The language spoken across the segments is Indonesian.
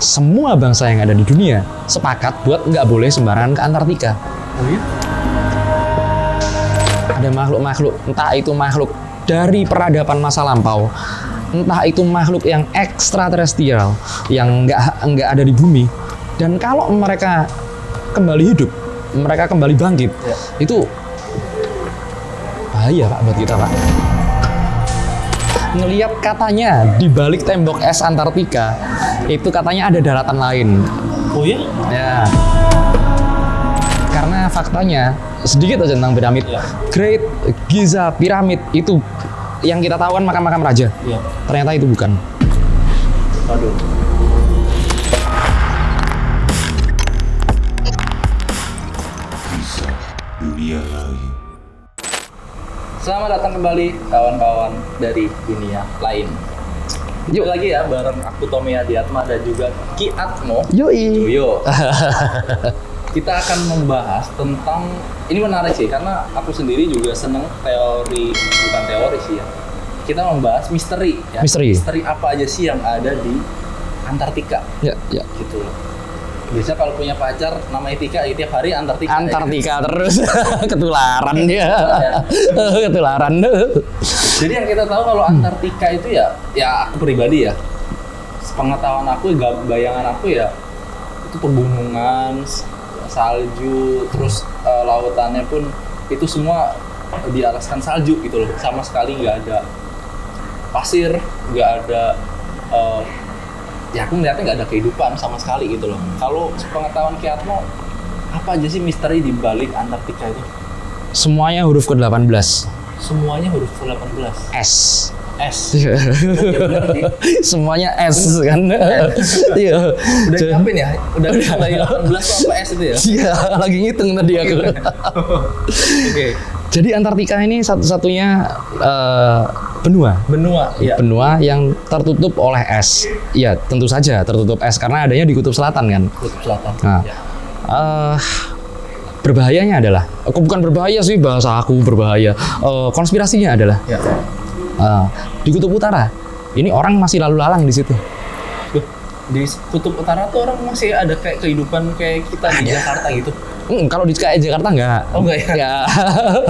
semua bangsa yang ada di dunia sepakat buat nggak boleh sembarangan ke Antartika. Oh iya? Ada makhluk-makhluk, entah itu makhluk dari peradaban masa lampau, entah itu makhluk yang ekstraterestrial yang nggak ada di bumi. Dan kalau mereka kembali hidup, mereka kembali bangkit, Ya. itu bahaya Pak buat kita Pak. Ngelihat katanya di balik tembok es Antartika itu katanya ada daratan lain. Oh iya? Ya. Karena faktanya sedikit aja tentang piramid. Ya. Great Giza Pyramid itu yang kita tahu kan makam-makam raja. Iya. Ternyata itu bukan. Waduh. Dunia lain. Selamat datang kembali kawan-kawan dari dunia lain. Yuk. Yuk lagi ya bareng aku Tommy Adiatma dan juga Ki Atmo. Yoi. Yo. Kita akan membahas tentang ini menarik sih karena aku sendiri juga seneng teori, bukan teori sih ya. Kita membahas misteri ya. Misteri. Misteri apa aja sih yang ada di Antartika Ya, ya. gitu loh. Biasanya kalau punya pacar namanya Tika, ya tiap hari Antartika. Antartika terus ketularan dia. Ya. Ketularan. Jadi yang kita tahu kalau Antartika itu ya aku pribadi ya, sepengetahuan aku, bayangan aku ya itu pegunungan, salju, terus lautannya pun itu semua dialaskan salju gitu loh, sama sekali nggak ada pasir, nggak ada ya aku melihatnya nggak ada kehidupan sama sekali gitu loh. Kalau sepengetahuan Ki Atmo, apa aja sih misteri di balik Antartika itu? Semuanya huruf ke-18. Semuanya huruf ke-18. S. S. Ya, bener sih. Semuanya S kan. Iya. Udah nyiapin ya? Udah mulai 18 tuh apa S itu ya? Iya, lagi ngitung tadi aku. Oke. Jadi Antartika ini satu-satunya benua Benua, ya. benua yang tertutup oleh es. Ya, tentu saja tertutup es karena adanya di kutub selatan kan. Kutub Selatan. Nah, Ya. berbahayanya adalah, aku bukan berbahaya sih bahasa aku berbahaya. Konspirasinya adalah Ya. di kutub utara ini orang masih lalu lalang di situ. Duh, di Kutub Utara tuh orang masih ada kayak kehidupan kayak kita di Jakarta gitu. Kalau di kayak Jakarta enggak. Oh enggak ya? Ya.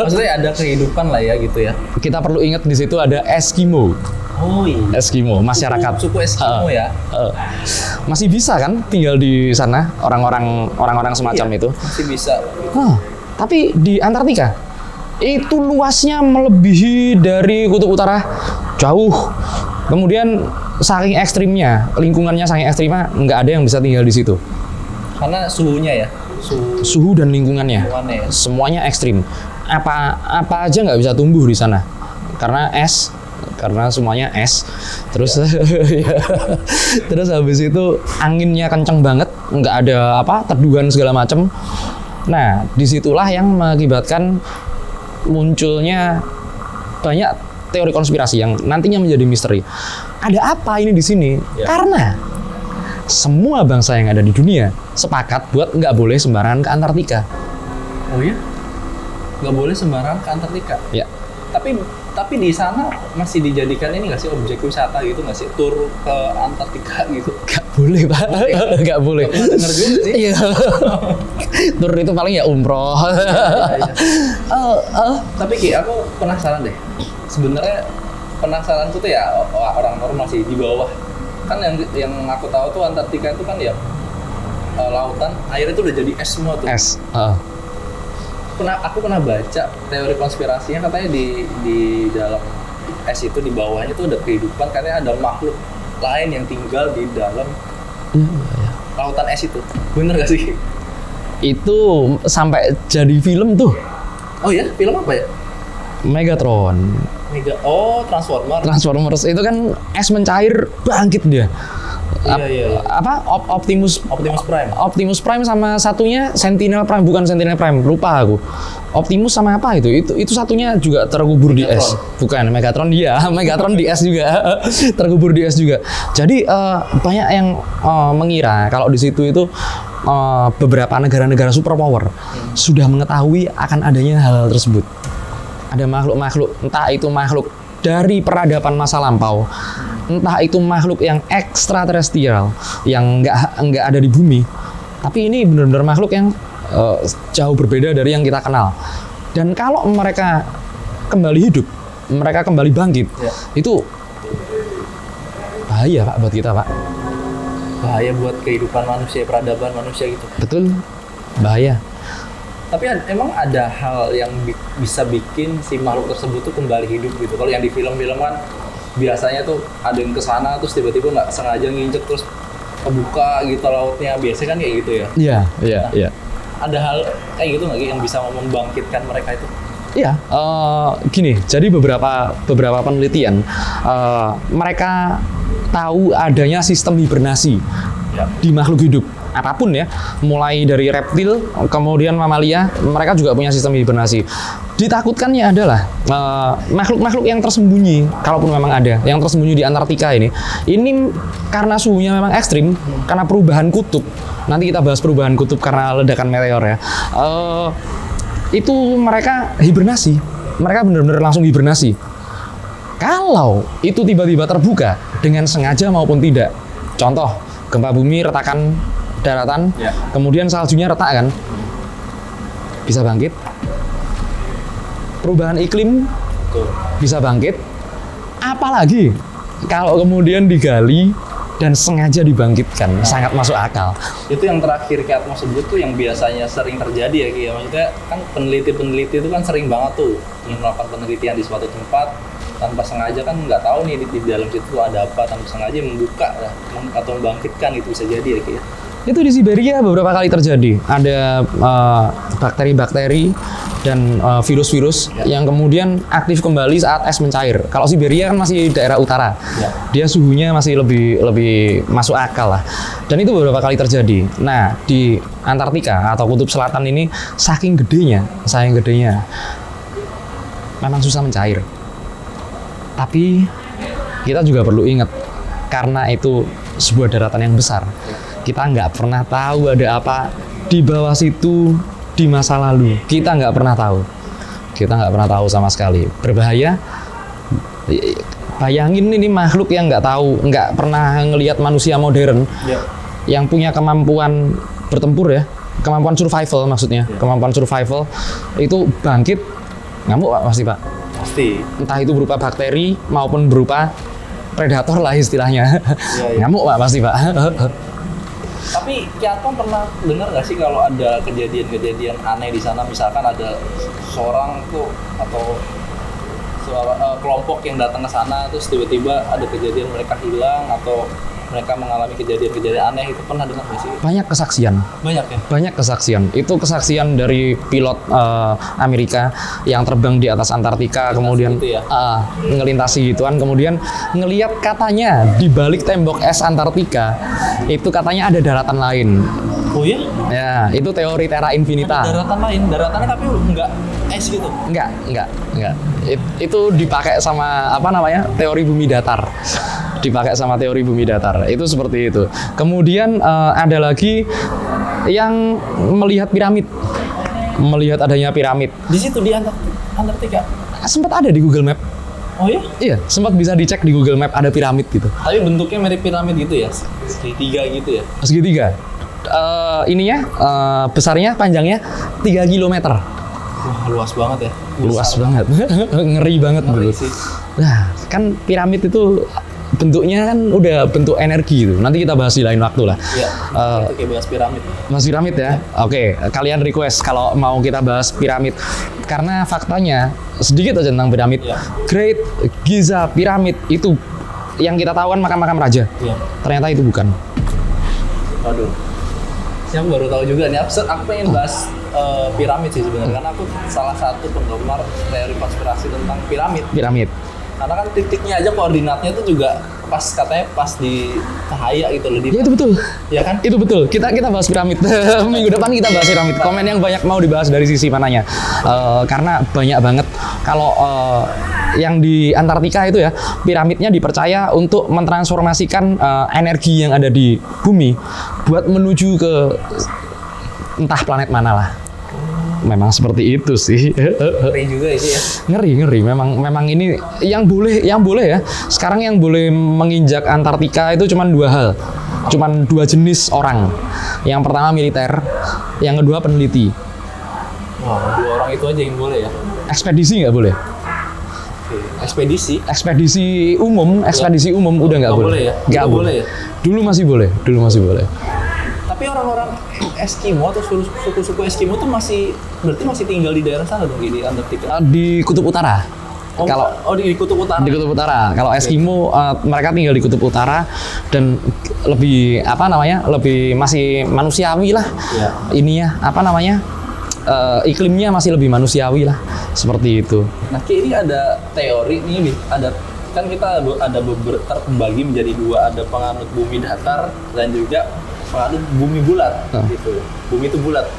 Maksudnya ada kehidupan lah ya gitu ya. Kita perlu ingat di situ ada Eskimo. Oh iya. Eskimo, masyarakat Suku Eskimo ya. masih bisa kan tinggal di sana orang-orang semacam Iya, itu. masih bisa. Tapi di Antartika itu luasnya melebihi dari kutub utara jauh. Kemudian saking ekstrimnya, lingkungannya saking ekstrimnya, nggak ada yang bisa tinggal di situ. Karena suhunya ya. Suhu dan lingkungannya, Lingkungannya ya. semuanya ekstrim. Apa aja nggak bisa tumbuh di sana karena es. Karena semuanya es, terus ya. Terus habis itu anginnya kenceng banget, nggak ada teduhan segala macem. Nah, disitulah yang mengakibatkan munculnya banyak teori konspirasi yang nantinya menjadi misteri. Ada apa ini di sini? Ya. Karena semua bangsa yang ada di dunia sepakat buat nggak boleh sembarangan ke Antartika. Oh iya? Nggak boleh sembarangan ke Antartika. Ya. Tapi di sana masih dijadikan ini nggak sih objek wisata gitu nggak sih, tur ke Antartika gitu? Gak boleh Pak, gak boleh. Nggak pernah denger juga sih. Iya. Tur itu paling ya umroh. Tapi Ki, aku penasaran deh. Sebenarnya penasaranku tuh ya orang normal sih di bawah. Kan yang aku tahu tuh Antartika itu kan ya lautan, airnya tuh udah jadi es semua tuh. Es. Aku pernah baca teori konspirasinya katanya di dalam es itu, di bawahnya tuh ada kehidupan, katanya ada makhluk lain yang tinggal di dalam lautan es itu. Bener gak sih? Itu sampai jadi film tuh. Oh ya, film apa ya? Megatron. Transformers. Itu kan es mencair bangkit dia. Iya. Optimus Prime. Optimus Prime sama satunya Sentinel Prime, bukan Sentinel Prime, lupa aku. Optimus sama apa itu? Itu satunya juga terkubur di es. Bukan Megatron dia, Megatron di es juga. Terkubur di es juga. Jadi banyak yang mengira kalau di situ itu beberapa negara-negara superpower sudah mengetahui akan adanya hal tersebut. Ada makhluk-makhluk, entah itu makhluk dari peradaban masa lampau, entah itu makhluk yang ekstraterestrial yang nggak ada di bumi, tapi ini benar-benar makhluk yang jauh berbeda dari yang kita kenal. Dan kalau mereka kembali hidup, mereka kembali bangkit, itu bahaya Pak buat kita Pak. Bahaya buat kehidupan manusia, peradaban manusia gitu. Betul, bahaya. Tapi emang ada hal yang bisa bikin si makhluk tersebut tuh kembali hidup gitu. Kalau yang di film-film kan biasanya tuh ada yang kesana terus tiba-tiba nggak sengaja nginjek terus kebuka gitu lautnya. Biasanya kan kayak gitu ya. Iya. Ada hal kayak gitu nggak yang bisa membangkitkan mereka itu? Iya, gini. Jadi beberapa penelitian mereka tahu adanya sistem hibernasi di makhluk hidup apapun ya, mulai dari reptil, kemudian mamalia, mereka juga punya sistem hibernasi. Ditakutkannya adalah makhluk-makhluk yang tersembunyi, kalaupun memang ada, yang tersembunyi di Antartika ini karena suhunya memang ekstrim, karena perubahan kutub. Nanti kita bahas perubahan kutub karena ledakan meteor ya. Itu mereka hibernasi, mereka benar-benar langsung hibernasi. Kalau itu tiba-tiba terbuka dengan sengaja maupun tidak, contoh gempa bumi, retakan daratan, kemudian saljunya retak kan, bisa bangkit. Perubahan iklim bisa bangkit. Apalagi kalau kemudian digali dan sengaja dibangkitkan, sangat masuk akal. Itu yang terakhir kayak Atmo sebut tuh yang biasanya sering terjadi ya Ki. Maksudnya kan peneliti-peneliti itu kan sering banget tuh ingin melakukan penelitian di suatu tempat tanpa sengaja, kan nggak tahu nih di dalam situ ada apa, tanpa sengaja membuka atau membangkitkan, itu bisa jadi ya Ki. Itu di Siberia beberapa kali terjadi. Ada bakteri-bakteri dan virus-virus yang kemudian aktif kembali saat es mencair. Kalau Siberia kan masih daerah utara, dia suhunya masih lebih masuk akal lah. Dan itu beberapa kali terjadi. Nah, di Antartika atau Kutub Selatan ini saking gedenya, memang susah mencair. Tapi kita juga perlu ingat, karena itu sebuah daratan yang besar. Kita nggak pernah tahu ada apa di bawah situ di masa lalu. Kita nggak pernah tahu sama sekali. Berbahaya. Bayangin ini makhluk yang nggak tahu, nggak pernah ngelihat manusia modern, yang punya kemampuan bertempur ya, kemampuan survival maksudnya, kemampuan survival itu bangkit, ngamuk Pak pasti Pak. Pasti. Entah itu berupa bakteri maupun berupa predator lah istilahnya. Ngamuk Pak pasti Pak. Tapi Kiatman pernah dengar nggak sih kalau ada kejadian-kejadian aneh di sana, misalkan ada seorang tuh atau kelompok yang datang ke sana terus tiba-tiba ada kejadian mereka hilang atau mereka mengalami kejadian-kejadian aneh, itu pernah dengar nggak sih? Banyak kesaksian. Banyak ya? Banyak kesaksian. Itu kesaksian dari pilot Amerika yang terbang di atas Antartika, kemudian gitu ya? ngelintasi gituan, kemudian ngelihat katanya di balik tembok es Antartika itu katanya ada daratan lain. Oh ya? Ya, itu teori terra infinita. Ada daratan lain, daratannya tapi nggak es gitu? Enggak. Itu dipakai sama teori bumi datar. Dipakai sama teori bumi datar. Itu seperti itu. Kemudian ada lagi yang melihat piramid. Melihat adanya piramid. Di situ di Antartika? Sempat ada di Google Map. Oh ya? Iya, sempat bisa dicek di Google Map ada piramid gitu. Tapi bentuknya mirip piramid gitu ya? Segitiga gitu ya? Segitiga. Besarnya, panjangnya 3 km. Wah, luas banget ya? Luas banget. Ngeri banget dulu. Nah, kan piramid itu bentuknya kan udah bentuk energi itu. Nanti kita bahas di lain waktu lah. Iya, itu kayak bahas piramid. Bahas piramid ya? Oke, kalian request kalau mau kita bahas piramid. Karena faktanya, sedikit aja tentang piramid. Great Giza Pyramid itu yang kita tahu kan makam-makam raja. Ternyata itu bukan. Waduh. Saya baru tahu juga nih. Aku pengen bahas piramid sih sebenarnya, karena aku salah satu penggemar teori konspirasi tentang piramid. Karena kan titiknya aja koordinatnya tuh juga katanya pas di cahaya gitu loh. Ya itu betul. Ya kan? Itu betul. Kita bahas piramid. Minggu depan kita bahas piramid. Komen yang banyak mau dibahas dari sisi mananya. Karena banyak banget. Kalau yang di Antartika itu ya, piramidnya dipercaya untuk mentransformasikan energi yang ada di bumi buat menuju ke entah planet mana lah. memang seperti itu sih. Ngeri juga itu ya. Ngeri. Memang ini yang boleh ya. Sekarang yang boleh menginjak Antartika itu cuma dua hal. Cuman dua jenis orang. Yang pertama militer, yang kedua peneliti. Wah, 2 orang itu aja yang boleh ya. Ekspedisi nggak boleh. Oke. Ekspedisi. Ekspedisi umum udah nggak boleh. ya? Nggak Itu boleh. ya? Dulu masih boleh. Tapi orang-orang Eskimo atau suku-suku Eskimo tuh berarti masih tinggal di daerah sana dong, di Antartika. Di Kutub Utara. Di Kutub Utara. Di Kutub Utara. Kalau Eskimo mereka tinggal di Kutub Utara dan lebih lebih masih manusiawi lah. Ya. Ininya iklimnya masih lebih manusiawi lah, seperti itu. Nah, ini ada teori nih, kan kita ada terbagi menjadi 2, ada penganut bumi datar dan juga penganut bumi bulat gitu. Bumi itu bulat.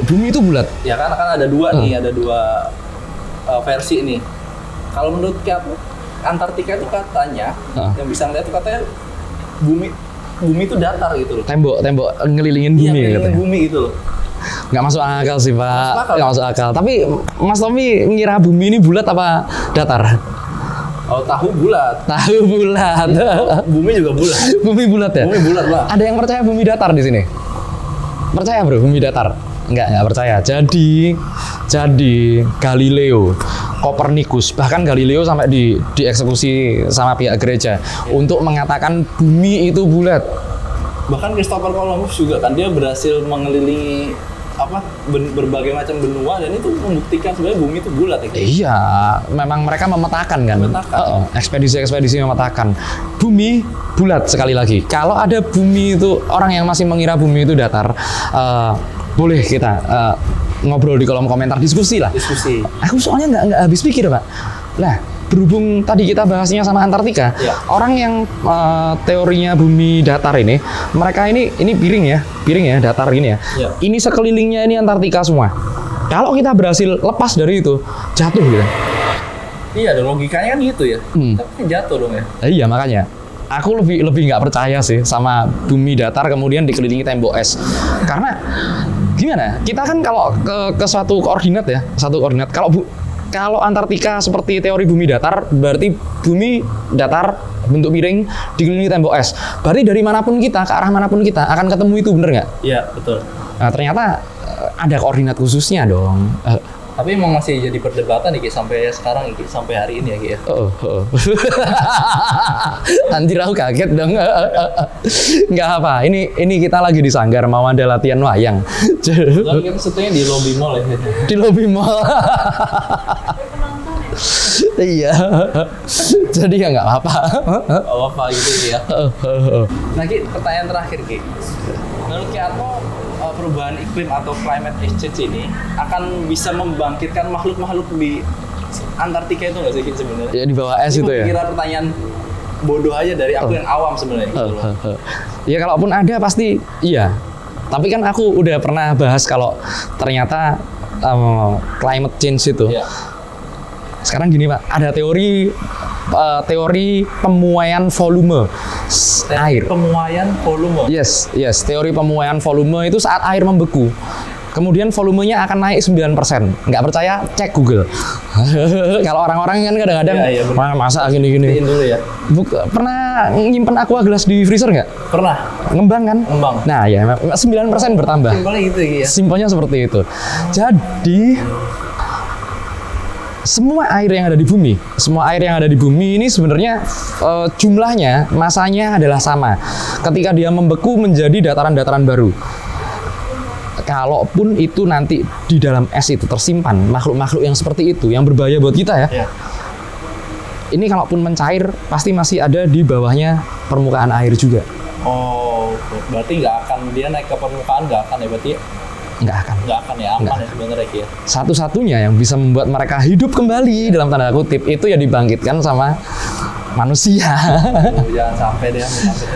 Bumi itu bulat. Ya kan ada 2 nih, ada 2 versi nih. Kalau menurut aku Antartika itu katanya yang bisa ngeliat itu katanya bumi itu datar gitu loh. Tembok ngelilingin bumi Iya, katanya. bumi gitu loh. Nggak masuk akal sih, Pak. Masuk akal. Nggak masuk akal. Tapi Mas Tommy ngira bumi ini bulat apa datar? Oh, tahu bulat. Tahu bulat. Bumi juga bulat. Bumi bulat ya? Bumi bulat lah. Ada yang percaya bumi datar di sini? Percaya bro, bumi datar? Enggak percaya. Jadi Galileo, Kopernikus, bahkan Galileo sampai dieksekusi sama pihak gereja untuk mengatakan bumi itu bulat. Bahkan Christopher Columbus juga kan, dia berhasil mengelilingi berbagai macam benua dan itu membuktikan sebenarnya bumi itu bulat ya. Iya, memang mereka memetakan kan. Ekspedisi memetakan bumi bulat sekali lagi. Kalau ada bumi itu, orang yang masih mengira bumi itu datar, boleh kita ngobrol di kolom komentar, diskusi lah. Diskusi. Aku soalnya nggak habis pikir, Pak. Lah, berhubung tadi kita bahasnya sama Antartika, Ya. orang yang teorinya bumi datar ini, mereka ini piring ya, datar ini ya. Ya. Ini sekelilingnya ini Antartika semua. Kalau kita berhasil lepas dari itu, jatuh gitu. Iya, ada logikanya kan gitu ya. Tapi kan jatuh dong ya. Iya, makanya aku lebih nggak percaya sih sama bumi datar kemudian dikelilingi tembok es. Karena gimana? Kita kan kalau ke suatu koordinat ya, kalau Antartika seperti teori bumi datar, berarti bumi datar bentuk piring dikelilingi tembok es. Berarti dari manapun kita, ke arah manapun kita akan ketemu itu, bener nggak? Iya, betul. Nah, ternyata ada koordinat khususnya dong. Tapi emang masih jadi perdebatan nih Ki, sampai sekarang Ki, sampai hari ini ya Ki ya. Anjir, aku kaget dong. Nggak apa, ini kita lagi di Sanggar, mau ada latihan wayang. Lalu kita syutingnya di lobby mall ya. Di lobby mall. Iya. Jadi ya nggak apa-apa. Apa gitu Ki ya. Nah Ki, pertanyaan terakhir Ki. Menurut Ki Atmo, perubahan iklim atau climate exchange ini akan bisa membangkitkan makhluk-makhluk di Antartika itu nggak sih Ki sebenarnya? Ya di bawah es itu ya. Kira pertanyaan bodoh aja dari aku yang awam sebenarnya gitu loh. Ya kalaupun ada pasti iya. Tapi kan aku udah pernah bahas kalau ternyata climate change itu. Iya. Sekarang gini Pak, ada teori pemuaian volume air. Pemuaian volume. Yes, teori pemuaian volume itu saat air membeku. Kemudian volumenya akan naik 9%. Nggak percaya, cek Google. Kalau orang-orang kan kadang-kadang, Iya, bener. masa gini-gini. Tiin dulu ya. Pernah nyimpen aqua gelas di freezer nggak? Pernah. Ngembang kan? Ngembang. Nah ya, 9% bertambah. Simpelnya gitu Ki ya. Simpelnya seperti itu. Jadi semua air yang ada di bumi ini sebenarnya jumlahnya, masanya adalah sama. Ketika dia membeku menjadi dataran-dataran baru. Kalaupun itu nanti di dalam es itu tersimpan makhluk-makhluk yang seperti itu, yang berbahaya buat kita ya. Iya. Ini kalaupun mencair pasti masih ada di bawahnya permukaan air juga. Oh, berarti nggak akan dia naik ke permukaan, nggak akan ya berarti? Nggak akan. Nggak akan ya, aman ya sebenarnya Ki ya. Satu-satunya yang bisa membuat mereka hidup kembali dalam tanda kutip itu ya dibangkitkan sama manusia. Jangan sampai deh,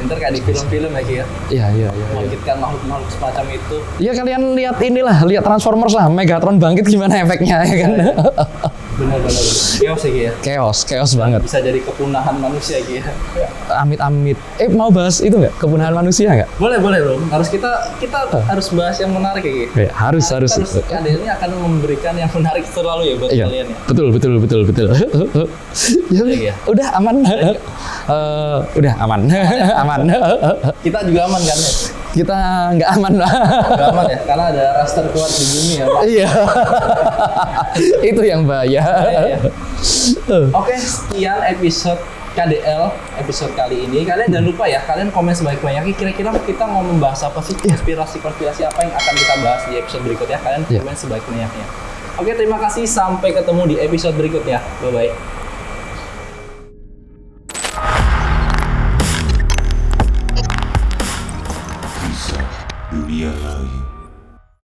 ntar kayak di film-film ya Ki ya. Iya. Membangkitkan makhluk-makhluk semacam itu. Ya kalian lihat Transformers lah, Megatron bangkit gimana efeknya ya kan. Benar-benar. Chaos ya Ki ya. Chaos banget. Bisa jadi kepunahan manusia Ki ya. Amit-amit. Mau bahas itu nggak? Kepunahan manusia nggak? Boleh bro. Harus kita harus bahas yang menarik ya Ki. Ya, harus. KDL ini akan memberikan yang menarik selalu ya buat Iya, kalian ya. betul. Ya, Iya. udah aman. Udah aman. Aman. Kita juga aman kan ya? Kita nggak aman lah. Gak aman ya, karena ada ras terkuat di bumi ya Pak. Iya. Itu yang bahaya. Iya. Oke, sekian episode KDL episode kali ini. Kalian jangan lupa ya, kalian komen sebanyak-banyaknya. Kira-kira kita mau membahas apa sih? Konspirasi apa yang akan kita bahas di episode berikutnya? Kalian komen sebanyak-banyaknya. Oke, terima kasih. Sampai ketemu di episode berikutnya. Bye-bye.